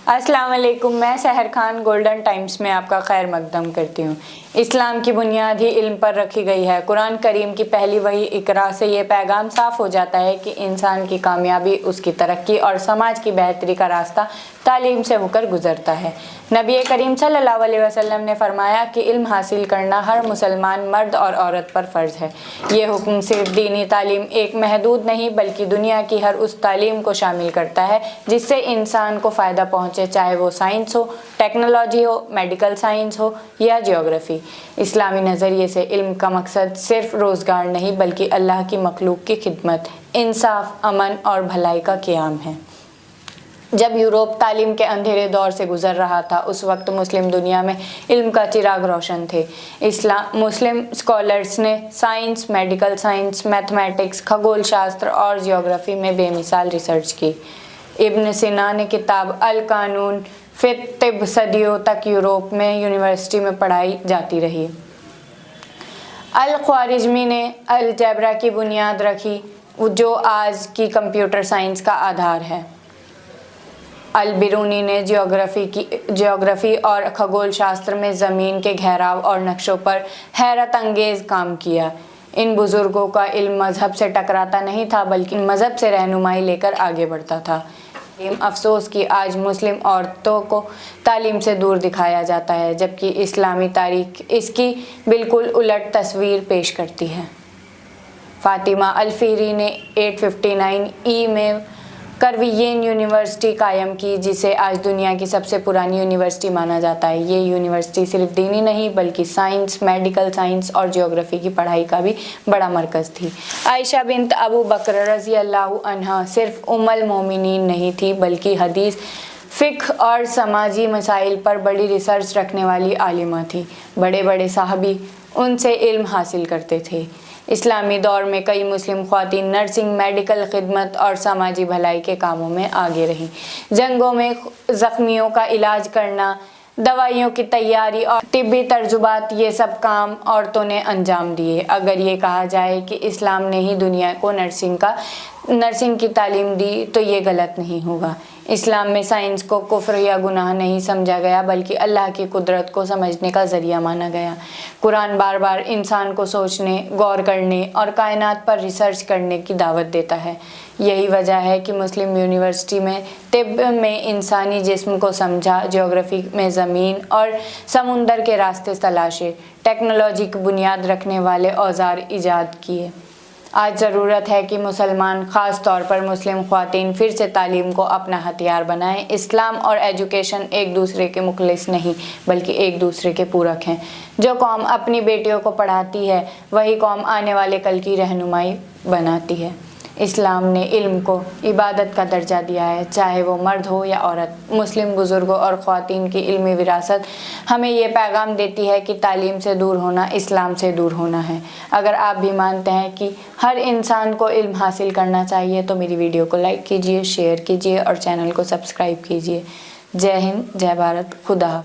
अस्सलाम वालेकुम। मैं सहर खान गोल्डन टाइम्स में आपका खैर मकदम करती हूँ। इस्लाम की बुनियाद ही इल्म पर रखी गई है। कुरान करीम की पहली वही इकरा से ये पैगाम साफ हो जाता है कि इंसान की कामयाबी, उसकी तरक्की और समाज की बेहतरी का रास्ता तालीम से होकर गुजरता है। नबी करीम सल्लल्लाहु अलैहि वसल्लम ने फरमाया कि इल्म हासिल करना हर मुसलमान मर्द और औरत पर फ़र्ज़ है। ये हुक्म सिर्फ दीनी तालीम एक महदूद नहीं बल्कि दुनिया की हर उस तालीम को शामिल करता है जिससे इंसान को फ़ायदा पहुँचे, चाहे वो साइंस हो, टेक्नोलॉजी हो, मेडिकल साइंस हो या जियोग्राफी। इस्लामी नज़रिए से इल्म का मकसद सिर्फ रोज़गार नहीं बल्कि अल्लाह की मखलूक की खिदमत, इंसाफ, अमन और भलाई का क़याम है। जब यूरोप तालीम के अंधेरे दौर से गुजर रहा था, उस वक्त मुस्लिम दुनिया में इल्म का चिराग रोशन थे। मुस्लिम स्कॉलर्स ने साइंस, मेडिकल साइंस, मैथमेटिक्स, खगोल शास्त्र और जियोग्राफी में बेमिसाल रिसर्च की। इब्न सीना ने किताब अल कानून फिर तिब सदियों तक यूरोप में यूनिवर्सिटी में पढ़ाई जाती रही। अल ख्वारिज़मी ने अलजेब्रा की बुनियाद रखी जो आज की कंप्यूटर साइंस का आधार है। अल बिरूनी ने जियोग्राफी और खगोल शास्त्र में ज़मीन के घेराव और नक्शों पर हैरत अंगेज़ काम किया। इन बुज़ुर्गों का इल्म मज़हब से टकराता नहीं था बल्कि मज़हब से रहनुमाई लेकर आगे बढ़ता था। अफसोस कि आज मुस्लिम औरतों को तालीम से दूर दिखाया जाता है, जबकि इस्लामी तारीख इसकी बिल्कुल उलट तस्वीर पेश करती है। फ़ातिमा अल-फ़िहरी ने 859 ई में करवियन यूनिवर्सिटी कायम की, जिसे आज दुनिया की सबसे पुरानी यूनिवर्सिटी माना जाता है। ये यूनिवर्सिटी सिर्फ दीनी नहीं बल्कि साइंस, मेडिकल साइंस और जियोग्राफी की पढ़ाई का भी बड़ा मरकज़ थी। आयशा बिन्त अबू बकर रज़ी अल्लाहु अन्हा सिर्फ उम्मुल मोमिनीन नहीं थी बल्कि हदीस, फ़िक़्ह और समाजी मसाइल पर बड़ी रिसर्च रखने वाली आलिमा थी। बड़े बड़े साहबी उनसे इल्म हासिल करते थे। इस्लामी दौर में कई मुस्लिम ख़वातीन नर्सिंग, मेडिकल खिदमत और समाजी भलाई के कामों में आगे रहीं। जंगों में ज़ख्मियों का इलाज करना, दवाइयों की तैयारी और तिब्बी तजुर्बात, ये सब काम औरतों ने अंजाम दिए। अगर ये कहा जाए कि इस्लाम ने ही दुनिया को नर्सिंग की तालीम दी तो ये गलत नहीं होगा। इस्लाम में साइंस को कुफ्र या गुनाह नहीं समझा गया बल्कि अल्लाह की कुदरत को समझने का ज़रिया माना गया। कुरान बार बार इंसान को सोचने, गौर करने और कायनात पर रिसर्च करने की दावत देता है। यही वजह है कि मुस्लिम यूनिवर्सिटी में तिब में इंसानी जिस्म को समझा, जियोग्राफी में ज़मीन और समुंदर के रास्ते तलाशे, टेक्नोलॉजी की बुनियाद रखने वाले औजार ईजाद किए। आज ज़रूरत है कि मुसलमान, ख़ास तौर पर मुस्लिम ख़वातीन फिर से तालीम को अपना हथियार बनाएं। इस्लाम और एजुकेशन एक दूसरे के मुखलिस नहीं बल्कि एक दूसरे के पूरक हैं। जो कौम अपनी बेटियों को पढ़ाती है वही कौम आने वाले कल की रहनुमाई बनाती है। इस्लाम ने इल्म को इबादत का दर्जा दिया है, चाहे वो मर्द हो या औरत। मुस्लिम बुज़ुर्गों और ख़वातीन की इल्मी विरासत हमें ये पैगाम देती है कि तालीम से दूर होना इस्लाम से दूर होना है। अगर आप भी मानते हैं कि हर इंसान को इल्म हासिल करना चाहिए तो मेरी वीडियो को लाइक कीजिए, शेयर कीजिए और चैनल को सब्सक्राइब कीजिए। जय हिंद, जय भारत, खुदा हाफ़िज़।